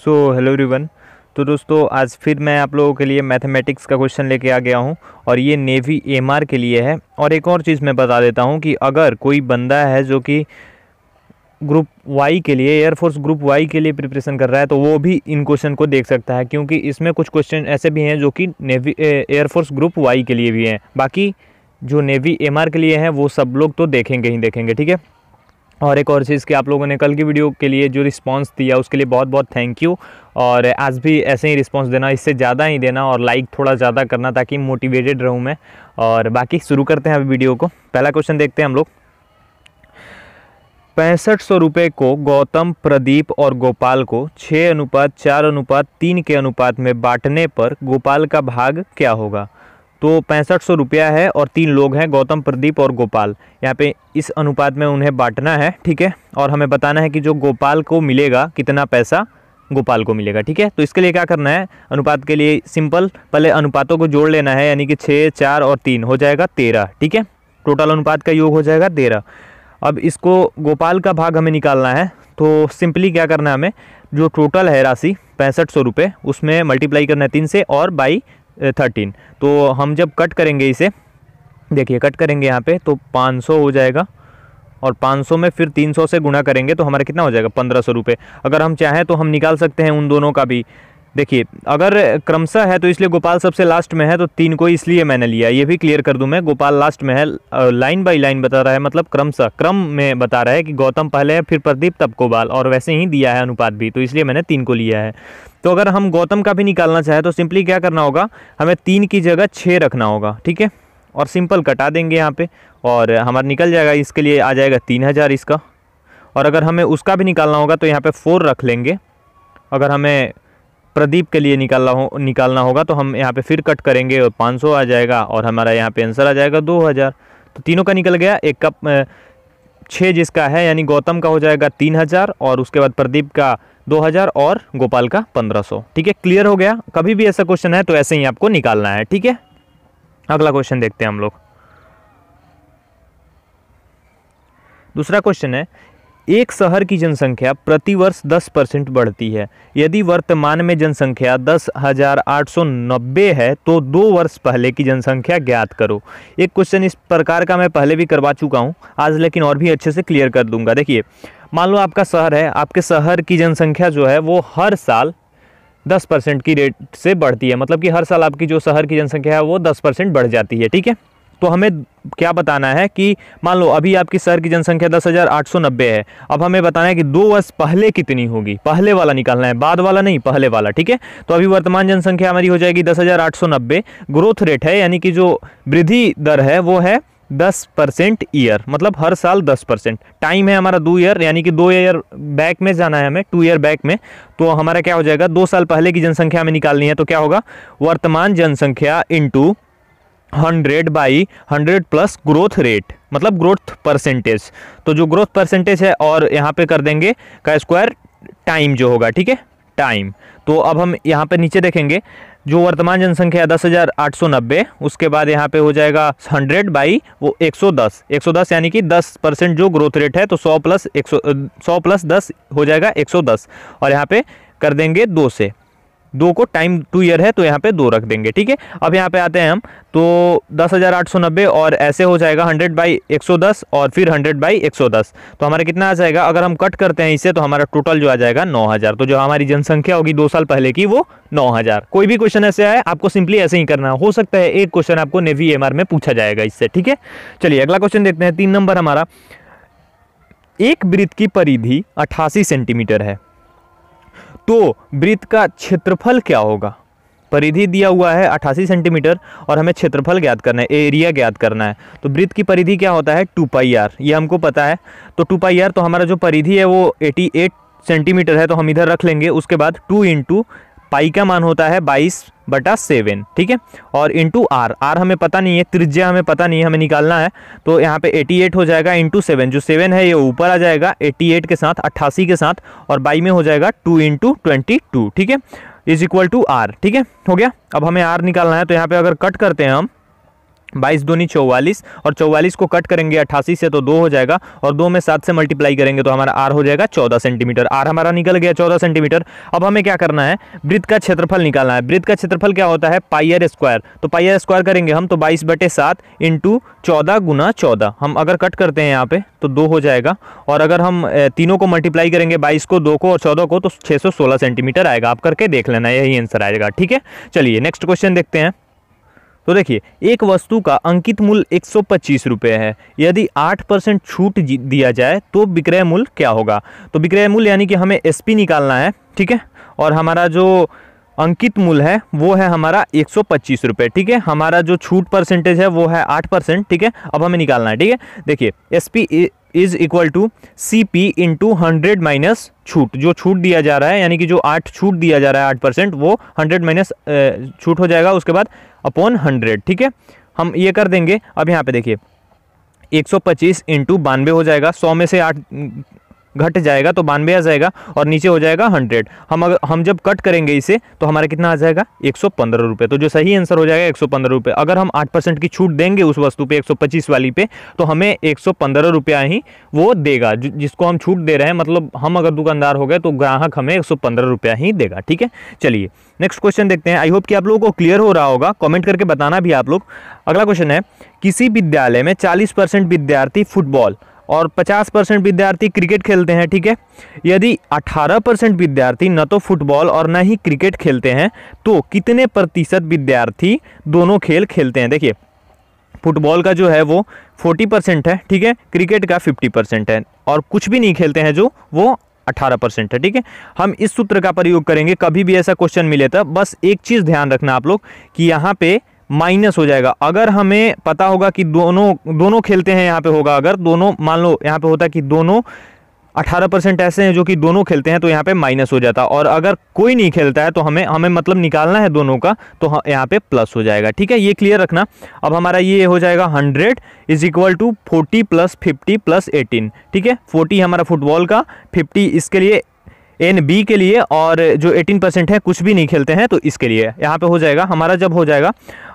Hello everyone. तो दोस्तों आज फिर मैं आप लोगों के लिए मैथमेटिक्स का क्वेश्चन लेके आ गया हूं और ये नेवी एमआर के लिए है। और एक और चीज़ मैं बता देता हूं कि अगर कोई बंदा है जो कि ग्रुप वाई के लिए, एयरफोर्स ग्रुप वाई के लिए प्रिपरेशन कर रहा है, तो वो भी इन क्वेश्चन को देख सकता है, क्योंकि इसमें कुछ क्वेश्चन ऐसे भी हैं जो कि नेवी एयरफोर्स ग्रुप वाई के लिए भी हैं। बाकी जो नेवी एमआर के लिए हैं वो सब लोग तो देखेंगे ही देखेंगे, ठीक है। और एक और चीज़ कि आप लोगों ने कल की वीडियो के लिए जो रिस्पांस दिया उसके लिए बहुत बहुत थैंक यू। और आज भी ऐसे ही रिस्पांस देना, इससे ज़्यादा ही देना और लाइक थोड़ा ज़्यादा करना, ताकि मोटिवेटेड रहूँ मैं। और बाकी शुरू करते हैं अभी वीडियो को। पहला क्वेश्चन देखते हैं हम लोग। 6500 रुपये को गौतम, प्रदीप और गोपाल को 6:4:3 के अनुपात में बांटने पर गोपाल का भाग क्या होगा। तो 6500 रुपया है और 3 लोग हैं, गौतम, प्रदीप और गोपाल। यहाँ पे इस अनुपात में उन्हें बांटना है, ठीक है। और हमें बताना है कि जो गोपाल को मिलेगा कितना पैसा गोपाल को मिलेगा, ठीक है। तो इसके लिए क्या करना है, अनुपात के लिए सिंपल, पहले अनुपातों को जोड़ लेना है, यानी कि 6, 4 और 3 हो जाएगा 13, ठीक है। टोटल अनुपात का योग हो जाएगा 13। अब इसको गोपाल का भाग हमें निकालना है, तो सिंपली क्या करना है, हमें जो टोटल है राशि 6500 रुपये, उसमें मल्टीप्लाई करना है 3 से और बाई 13। तो हम जब कट करेंगे इसे, देखिए कट करेंगे यहाँ पे, तो 500 हो जाएगा और 500 में फिर 300 से गुणा करेंगे तो हमारा कितना हो जाएगा 1500 रुपये। अगर हम चाहें तो हम निकाल सकते हैं उन दोनों का भी। देखिए अगर क्रमशः है तो इसलिए गोपाल सबसे लास्ट में है, तो 3 को इसलिए मैंने लिया। ये भी क्लियर कर दूं मैं, गोपाल लास्ट में है, लाइन बाय लाइन बता रहा है, मतलब क्रमशः क्रम में बता रहा है कि गौतम पहले है, फिर प्रदीप, तब गोपाल, और वैसे ही दिया है अनुपात भी, तो इसलिए मैंने 3 को लिया है। तो अगर हम गौतम का भी निकालना चाहे तो सिंपली क्या करना होगा, हमें 3 की जगह 6 रखना होगा, ठीक है। और सिंपल कटा देंगे यहाँ पे और हमारा निकल जाएगा। इसके लिए आ जाएगा 3000 इसका। और अगर हमें उसका भी निकालना होगा तो यहाँ पे 4 रख लेंगे। अगर हमें प्रदीप के लिए निकालना होगा तो हम यहाँ पे फिर कट करेंगे और 500 आ जाएगा और हमारा यहाँ पे आंसर आ जाएगा 2000। तो तीनों का निकल गया। एक का 6 जिसका है, यानी गौतम का हो जाएगा 3000 और उसके बाद प्रदीप का 2000 और गोपाल का 1500, ठीक है। क्लियर हो गया। कभी भी ऐसा क्वेश्चन है तो ऐसे ही आपको निकालना है, ठीक है। अगला क्वेश्चन देखते हैं हम लोग। दूसरा क्वेश्चन है, एक शहर की जनसंख्या प्रतिवर्ष 10% बढ़ती है। यदि वर्तमान में जनसंख्या 10,890 है तो 2 वर्ष पहले की जनसंख्या ज्ञात करो। एक क्वेश्चन इस प्रकार का मैं पहले भी करवा चुका हूं आज, लेकिन और भी अच्छे से क्लियर कर दूंगा। देखिए मान लो आपका शहर है, आपके शहर की जनसंख्या जो है वो हर साल 10% की रेट से बढ़ती है, मतलब कि हर साल आपकी जो शहर की जनसंख्या है वो 10% बढ़ जाती है, ठीक है। तो हमें क्या बताना है कि मान लो अभी आपकी शहर की जनसंख्या 10,890 है। अब हमें बताना है कि 2 वर्ष पहले कितनी होगी, पहले वाला निकालना है, बाद वाला नहीं, पहले वाला, ठीक है। तो अभी वर्तमान जनसंख्या हमारी हो जाएगी 10,890। ग्रोथ रेट है, यानी कि जो वृद्धि दर है वो है 10% ईयर, मतलब हर साल 10%। टाइम है हमारा 2 ईयर, यानी कि 2 ईयर बैक में जाना है हमें, 2 ईयर बैक में। तो हमारा क्या हो जाएगा, 2 साल पहले की जनसंख्या हमें निकालनी है, तो क्या होगा, वर्तमान जनसंख्या इंटू 100/100 प्लस ग्रोथ रेट, मतलब ग्रोथ परसेंटेज। तो जो ग्रोथ परसेंटेज है और यहाँ पे कर देंगे का स्क्वायर टाइम जो होगा, ठीक है, टाइम। तो अब हम यहाँ पे नीचे देखेंगे, जो वर्तमान जनसंख्या 10,890, उसके बाद यहाँ पे हो जाएगा 100/110, 110 यानी कि 10% जो ग्रोथ रेट है, तो 100 प्लस 10 हो जाएगा 110। और यहाँ पे कर देंगे 2 से, 2 को टाइम 2 ईयर है तो यहाँ पे 2 रख देंगे, ठीक है। अब यहाँ पे आते हैं हम, तो 10,890 और ऐसे हो जाएगा 100/110 और फिर 100/110। तो हमारा कितना आ जाएगा, अगर हम कट करते हैं इससे तो हमारा टोटल जो आ जाएगा 9000। तो जो हमारी जनसंख्या होगी 2 साल पहले की वो 9000। कोई भी क्वेश्चन ऐसे आए आपको सिंपली ऐसे ही करना हो सकता है एक क्वेश्चन आपको नेवी एमआर में पूछा जाएगा इससे, ठीक है। चलिए अगला क्वेश्चन देखते हैं। 3 नंबर हमारा, एक वृत्त की परिधि 88 सेंटीमीटर है, तो वृत्त का क्षेत्रफल क्या होगा। परिधि दिया हुआ है 88 सेंटीमीटर और हमें क्षेत्रफल ज्ञात करना है, एरिया ज्ञात करना है। तो वृत्त की परिधि क्या होता है, 2πr, ये हमको पता है। तो 2πr, तो हमारा जो परिधि है वो 88 सेंटीमीटर है, तो हम इधर रख लेंगे। उसके बाद 2 इंटू पाई का मान होता है 22/7, ठीक है। और इंटू आर, आर हमें पता नहीं है, त्रिज्या हमें पता नहीं है, हमें निकालना है। तो यहाँ पे 88 हो जाएगा इंटू 7, जो 7 है ये ऊपर आ जाएगा 88 के साथ, 88 के साथ, और बाई में हो जाएगा 2 इंटू 22, ठीक है, इज इक्वल टू आर, ठीक है, हो गया। अब हमें आर निकालना है, तो यहाँ पे अगर कट करते हैं हम 22 दूनी 44 और 44 को कट करेंगे 88 से तो 2 हो जाएगा और 2 में 7 से मल्टीप्लाई करेंगे तो हमारा आर हो जाएगा 14 सेंटीमीटर। आर हमारा निकल गया 14 सेंटीमीटर। अब हमें क्या करना है, वृत्त का क्षेत्रफल निकालना है। वृत्त का क्षेत्रफल क्या होता है, पाई आर स्क्वायर। तो पाई आर स्क्वायर करेंगे हम तो 22/7 इंटू 14 गुना 14। हम अगर कट करते हैं यहाँ पे तो 2 हो जाएगा और अगर हम तीनों को मल्टीप्लाई करेंगे 22 को, 2 को और 14 को तो 616 सेंटीमीटर आएगा। आप करके देख लेना, यही आंसर आएगा। ठीक है, चलिए नेक्स्ट क्वेश्चन देखते हैं। तो देखिए, एक वस्तु का अंकित मूल्य 125 रुपये है। यदि 8% छूट दिया जाए तो विक्रय मूल्य क्या होगा। तो विक्रय मूल्य यानी कि हमें एसपी निकालना है। ठीक है, और हमारा जो अंकित मूल्य है वो है हमारा 125 रुपये। ठीक है, हमारा जो छूट परसेंटेज है वो है 8%। ठीक है, अब हमें निकालना है। ठीक है, देखिए SP is equal to C P into 100 minus छूट। जो छूट दिया जा रहा है यानी कि जो 8 छूट दिया जा रहा है 8%, वो 100 माइनस छूट हो जाएगा, उसके बाद अपॉन 100। ठीक है, हम ये कर देंगे। अब यहाँ पे देखिए 125 इंटू 92 हो जाएगा, 100 में से 8 घट जाएगा तो 92 आ जाएगा और नीचे हो जाएगा 100। हम जब कट करेंगे इसे तो हमारा कितना आ जाएगा 115 रुपये। तो जो सही आंसर हो जाएगा 115 रुपये। अगर हम 8% की छूट देंगे उस वस्तु पे 125 वाली पे तो हमें 115 रुपया ही वो देगा, जिसको हम छूट दे रहे हैं। मतलब हम अगर दुकानदार हो गए तो ग्राहक हमें 115 रुपया ही देगा। ठीक है, चलिए नेक्स्ट क्वेश्चन देखते हैं। आई होप कि आप लोगों को क्लियर हो रहा होगा, कमेंट करके बताना भी आप लोग। अगला क्वेश्चन है, किसी विद्यालय में 40% विद्यार्थी फुटबॉल और 50% विद्यार्थी क्रिकेट खेलते हैं। ठीक है, यदि 18% विद्यार्थी न तो फुटबॉल और न ही क्रिकेट खेलते हैं तो कितने प्रतिशत विद्यार्थी दोनों खेल खेलते हैं। देखिए फुटबॉल का जो है वो 40% है। ठीक है, क्रिकेट का 50% है और कुछ भी नहीं खेलते हैं जो वो 18% है। ठीक है, हम इस सूत्र का प्रयोग करेंगे। कभी भी ऐसा क्वेश्चन मिले तो बस एक चीज़ ध्यान रखना आप लोग कि यहाँ पे माइनस हो जाएगा। अगर हमें पता होगा कि दोनों खेलते हैं, यहाँ पे होगा अगर दोनों, मान लो यहाँ पे होता कि दोनों 18% ऐसे हैं जो कि दोनों खेलते हैं तो यहाँ पे माइनस हो जाता। और अगर कोई नहीं खेलता है तो हमें मतलब निकालना है दोनों का, तो यहाँ पे प्लस हो जाएगा। ठीक है, ये क्लियर रखना। अब हमारा ये हो जाएगा 100 इज इक्वल टू 40 + 50 + 18। ठीक है, 40 हमारा फुटबॉल का, 50 इसके लिए NB के लिए, और जो 18% है कुछ भी नहीं खेलते हैं तो इसके लिए यहाँ पे हो जाएगा हमारा। जब हो जाएगा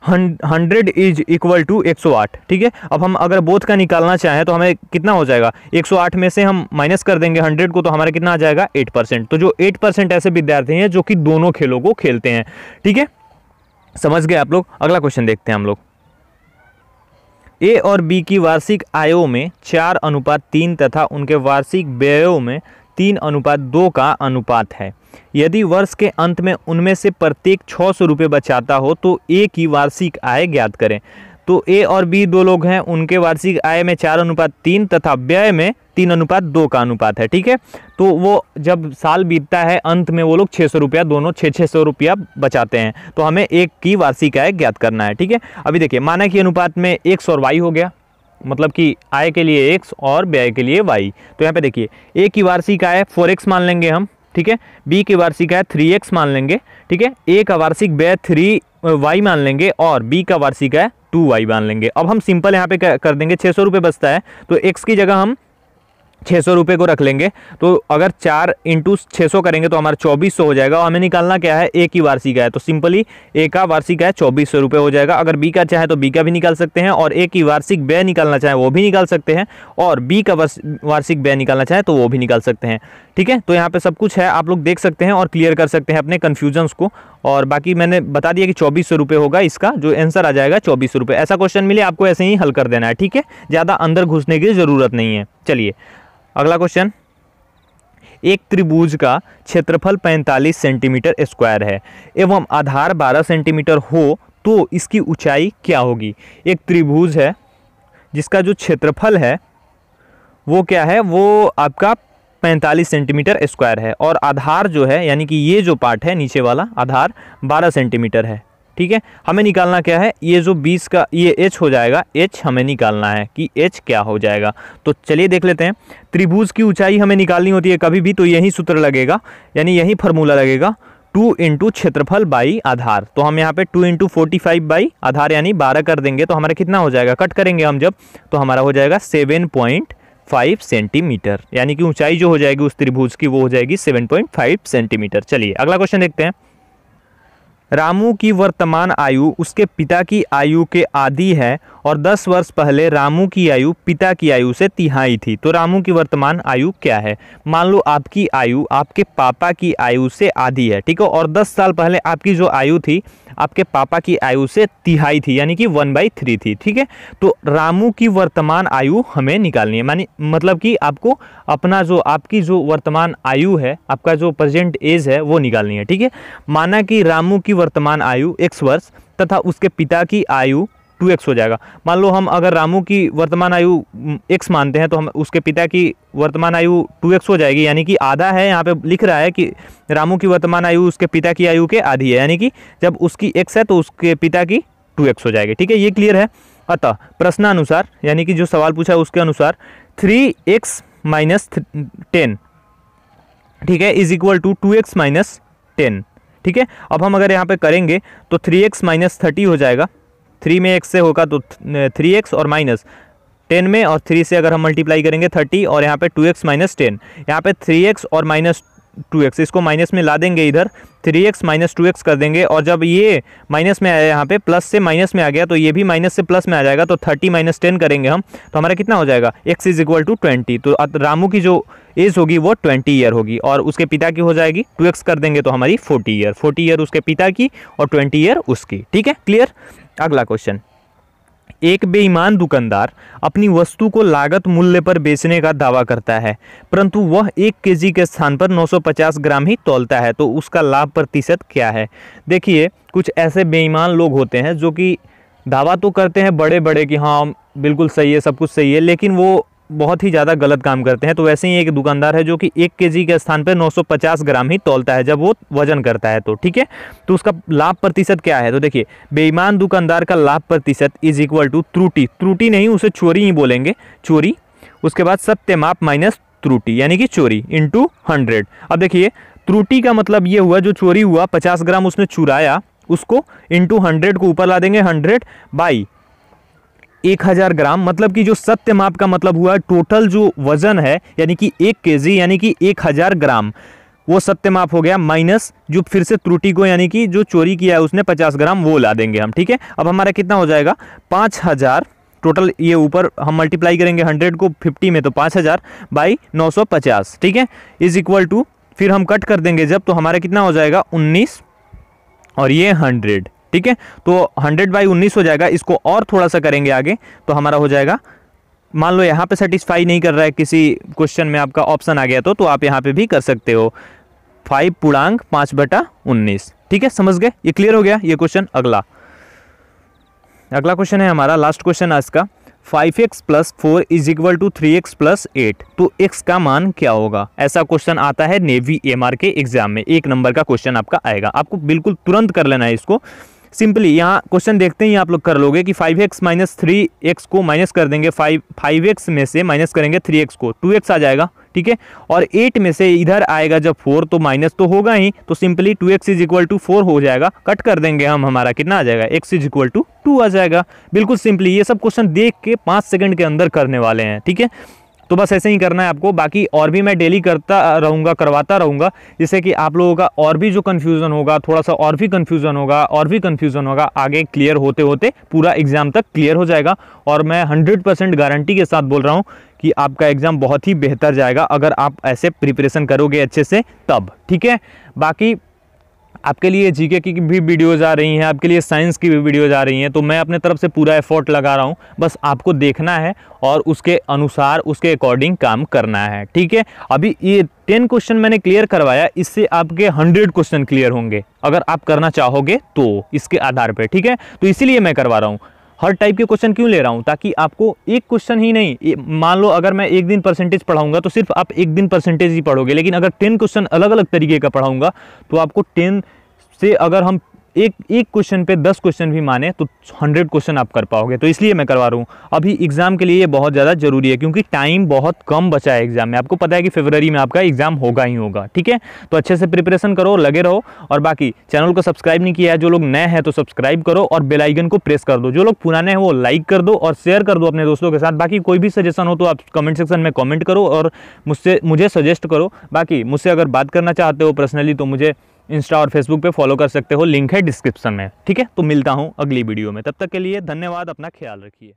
100 इज इक्वल टू 108। ठीक है, अब हम अगर बोथ का निकालना चाहें तो हमें कितना हो जाएगा, 108 में से हम माइनस कर देंगे 100 को तो हमारा कितना आ जाएगा 8%। तो जो 8% ऐसे विद्यार्थी हैं जो कि दोनों खेलों को खेलते हैं। ठीक है, समझ गए आप लोग। अगला क्वेश्चन देखते हैं हम लोग। A और B की वार्षिक आयों में 4:3 तथा उनके वार्षिक व्ययों में 3:2 का अनुपात है। यदि वर्ष के अंत में उनमें से प्रत्येक 600 रुपये बचाता हो तो A की वार्षिक आय ज्ञात करें। तो A और B दो लोग हैं, उनके वार्षिक आय में 4:3 तथा व्यय में 3:2 का अनुपात है। ठीक है, तो वो जब साल बीतता है अंत में वो लोग 600 रुपया, दोनों 600 रुपया बचाते हैं। तो हमें एक की वार्षिक आय ज्ञात करना है। ठीक है, अभी देखिए माना कि अनुपात में x और y हो गया, मतलब कि आय के लिए x और व्यय के लिए y। तो यहाँ पे देखिए A की वार्षिक आय 4x मान लेंगे हम। ठीक है, B की वार्षिक आय 3x मान लेंगे। ठीक है, A का वार्षिक व्यय 3y मान लेंगे और B का वार्षिक आय 2y मान लेंगे। अब हम सिंपल यहाँ पे कर देंगे, 600 रुपये बचता है तो x की जगह हम 600 रुपये को रख लेंगे। तो अगर 4 × 600 करेंगे तो हमारा 2400 हो जाएगा। और हमें निकालना क्या है, A की वार्षिक आय। तो सिंपली A का वार्षिक आय 2400 रुपये हो जाएगा। अगर B का चाहे तो B का भी निकाल सकते हैं और A की वार्षिक व्यय निकालना चाहे वो भी निकाल सकते हैं और B का वार्षिक व्यय निकालना चाहे तो वो भी निकाल सकते हैं। ठीक है, तो यहाँ पे सब कुछ है, आप लोग देख सकते हैं और क्लियर कर सकते हैं अपने कन्फ्यूजन्स को। और बाकी मैंने बता दिया कि 2400 रुपये होगा, इसका जो आंसर आ जाएगा 2400 रुपये। ऐसा क्वेश्चन मिले आपको ऐसे ही हल कर देना है। ठीक है, ज़्यादा अंदर घुसने की ज़रूरत नहीं है। चलिए अगला क्वेश्चन, एक त्रिभुज का क्षेत्रफल 45 सेंटीमीटर स्क्वायर है एवं आधार 12 सेंटीमीटर हो तो इसकी ऊंचाई क्या होगी। एक त्रिभुज है जिसका जो क्षेत्रफल है वो क्या है, वो आपका 45 सेंटीमीटर स्क्वायर है और आधार जो है यानी कि ये जो पार्ट है नीचे वाला आधार 12 सेंटीमीटर है। ठीक है, हमें निकालना क्या है, ये जो 20 का ये h हो जाएगा, h हमें निकालना है कि h क्या हो जाएगा। तो चलिए देख लेते हैं। त्रिभुज की ऊंचाई हमें निकालनी होती है कभी भी तो यही सूत्र लगेगा, यानी यही फार्मूला लगेगा, 2 × क्षेत्रफल बाई आधार। तो हम यहाँ पे 2 × 45 बाई आधार यानी 12 कर देंगे तो हमारा कितना हो जाएगा, कट करेंगे हम जब तो हमारा हो जाएगा 7.5 सेंटीमीटर, यानी कि ऊंचाई जो हो जाएगी उस त्रिभुज की वो हो जाएगी 7.5 सेंटीमीटर। चलिए अगला क्वेश्चन देखते हैं। रामू की वर्तमान आयु उसके पिता की आयु के आधी है और 10 वर्ष पहले रामू की आयु पिता की आयु से तिहाई थी, तो रामू की वर्तमान आयु क्या है। मान लो आपकी आयु आपके पापा की आयु से आधी है, ठीक है, और 10 साल पहले आपकी जो आयु थी आपके पापा की आयु से तिहाई थी, यानी कि 1/3 थी, ठीक है। तो रामू की वर्तमान आयु हमें निकालनी है, मतलब कि आपको अपना जो आपकी जो वर्तमान आयु है, आपका जो प्रेजेंट एज है वो निकालनी है, ठीक है। माना कि रामू की वर्तमान आयु x वर्ष तथा उसके पिता की आयु 2x हो जाएगा। मान लो हम अगर रामू की वर्तमान आयु x मानते हैं तो हम उसके पिता की वर्तमान आयु 2x हो जाएगी, यानी कि आधा है। यहाँ पे लिख रहा है कि रामू की वर्तमान आयु उसके पिता की आयु के आधी है, यानी कि जब उसकी x है तो उसके पिता की 2x हो जाएगी, ठीक है, ये क्लियर है। अतः प्रश्नानुसार यानी कि जो सवाल पूछा है उसके अनुसार 3x माइनस 10, ठीक है, is equal to 2x minus 10, ठीक है। अब हम अगर यहाँ पे करेंगे तो 3x माइनस 30 हो जाएगा, 3 में x से होगा तो 3x और माइनस 10 में और 3 से अगर हम मल्टीप्लाई करेंगे 30 और यहाँ पे 2x माइनस 10, यहाँ पे 3x और माइनस 2x, इसको माइनस में ला देंगे, इधर 3x माइनस 2x कर देंगे और जब ये माइनस में आया यहाँ पे प्लस से माइनस में आ गया तो ये भी माइनस से प्लस में आ जाएगा, तो 30 माइनस 10 करेंगे हम तो हमारा कितना हो जाएगा x इज इक्वल टू 20। तो रामू की जो एज होगी वो 20 ईयर होगी और उसके पिता की हो जाएगी 2x कर देंगे तो हमारी 40 ईयर, 40 ईयर उसके पिता की और 20 ईयर उसकी, ठीक है, क्लियर। अगला क्वेश्चन, एक बेईमान दुकानदार अपनी वस्तु को लागत मूल्य पर बेचने का दावा करता है परंतु वह 1 केजी के स्थान पर 950 ग्राम ही तौलता है, तो उसका लाभ प्रतिशत क्या है। देखिए कुछ ऐसे बेईमान लोग होते हैं जो कि दावा तो करते हैं बड़े बड़े कि हाँ बिल्कुल सही है, सब कुछ सही है, लेकिन वो बहुत ही ज़्यादा गलत काम करते हैं। तो वैसे ही एक दुकानदार है जो कि 1 केजी के स्थान पर 950 ग्राम ही तौलता है जब वो वजन करता है, तो ठीक है। तो उसका लाभ प्रतिशत क्या है, तो देखिए बेईमान दुकानदार का लाभ प्रतिशत इज इक्वल टू त्रुटि, त्रुटि नहीं उसे चोरी ही बोलेंगे, चोरी, उसके बाद सत्य माप माइनस त्रुटि यानी कि चोरी इंटू 100। अब देखिए त्रुटि का मतलब ये हुआ जो चोरी हुआ 50 ग्राम उसने चुराया, उसको इंटू 100 को ऊपर ला देंगे, 100 बाई 1000 ग्राम, मतलब कि जो सत्य माप का मतलब हुआ टोटल जो वजन है यानी कि 1 केजी यानी कि 1000 ग्राम वो सत्य माप हो गया, माइनस जो फिर से त्रुटि को यानी कि जो चोरी किया है उसने 50 ग्राम वो ला देंगे हम, ठीक है। अब हमारा कितना हो जाएगा 5000 टोटल, ये ऊपर हम मल्टीप्लाई करेंगे 100 को 50 में तो 5000 बाई 950, ठीक है, इज इक्वल टू फिर हम कट कर देंगे जब तो हमारा कितना हो जाएगा 19 और ये 100, ठीक है। तो 100 बाई 19 हो जाएगा, इसको और थोड़ा सा करेंगे आगे तो हमारा हो जाएगा, मान लो यहाँ पे सेटिस्फाई नहीं कर रहा है किसी क्वेश्चन में आपका ऑप्शन आ गया तो आप यहाँ पे भी कर सकते हो 5/5/19, ठीक है, समझ गए, ये क्लियर हो गया ये क्वेश्चन। अगला क्वेश्चन है हमारा लास्ट क्वेश्चन आज का, 5x + 4 is equal to 3x + 8, तो x का मान क्या होगा। ऐसा क्वेश्चन आता है नेवी एमआर के एग्जाम में, 1 नंबर का क्वेश्चन आपका आएगा, आपको बिल्कुल तुरंत कर लेना है इसको। सिंपली यहाँ क्वेश्चन देखते ही आप लोग कर लोगे कि 5x माइनस 3x को माइनस कर देंगे, 5x में से माइनस करेंगे 3x को 2x आ जाएगा, ठीक है, और 8 में से इधर आएगा जब 4 तो माइनस तो होगा ही, तो simply 2x is equal to 4 हो जाएगा, कट कर देंगे हम, हमारा कितना आ जाएगा x इज इक्वल टू 2 आ जाएगा। बिल्कुल सिंपली ये सब क्वेश्चन देख के 5 सेकंड के अंदर करने वाले हैं, ठीक है। तो बस ऐसे ही करना है आपको, बाकी और भी मैं डेली करता रहूँगा, करवाता रहूँगा, जिससे कि आप लोगों का और भी जो कन्फ्यूज़न होगा थोड़ा सा और भी कन्फ्यूज़न होगा आगे क्लियर होते होते पूरा एग्ज़ाम तक क्लियर हो जाएगा। और मैं 100% गारंटी के साथ बोल रहा हूँ कि आपका एग्ज़ाम बहुत ही बेहतर जाएगा अगर आप ऐसे प्रिपरेशन करोगे अच्छे से तब, ठीक है। बाकी आपके लिए जीके की भी वीडियोज़ आ रही हैं, आपके लिए साइंस की भी वीडियोज़ आ रही हैं, तो मैं अपने तरफ से पूरा एफर्ट लगा रहा हूं, बस आपको देखना है और उसके अनुसार उसके अकॉर्डिंग काम करना है, ठीक है। अभी ये 10 क्वेश्चन मैंने क्लियर करवाया, इससे आपके 100 क्वेश्चन क्लियर होंगे अगर आप करना चाहोगे तो इसके आधार पर, ठीक है। तो इसीलिए मैं करवा रहा हूँ, हर टाइप के क्वेश्चन क्यों ले रहा हूं, ताकि आपको एक क्वेश्चन ही नहीं, मान लो अगर मैं एक दिन परसेंटेज पढ़ाऊंगा तो सिर्फ आप एक दिन परसेंटेज ही पढ़ोगे, लेकिन अगर 10 क्वेश्चन अलग अलग तरीके का पढ़ाऊंगा तो आपको 10 से अगर हम एक क्वेश्चन पे 10 क्वेश्चन भी माने तो 100 क्वेश्चन आप कर पाओगे। तो इसलिए मैं करवा रहा हूँ, अभी एग्जाम के लिए ये बहुत ज़्यादा जरूरी है क्योंकि टाइम बहुत कम बचा है एग्जाम में, आपको पता है कि फरवरी में आपका एग्जाम होगा ही होगा, ठीक है। तो अच्छे से प्रिपरेशन करो, लगे रहो, और बाकी चैनल को सब्सक्राइब नहीं किया है, जो लोग नए हैं तो सब्सक्राइब करो और बेल आइकन को प्रेस कर दो, जो लोग पुराने हैं वो लाइक कर दो और शेयर कर दो अपने दोस्तों के साथ। बाकी कोई भी सजेशन हो तो आप कमेंट सेक्शन में कमेंट करो और मुझे सजेस्ट करो। बाकी मुझसे अगर बात करना चाहते हो पर्सनली तो मुझे इंस्टा और फेसबुक पे फॉलो कर सकते हो, लिंक है डिस्क्रिप्शन में। ठीक है, तो मिलता हूँ अगली वीडियो में, तब तक के लिए धन्यवाद, अपना ख्याल रखिए।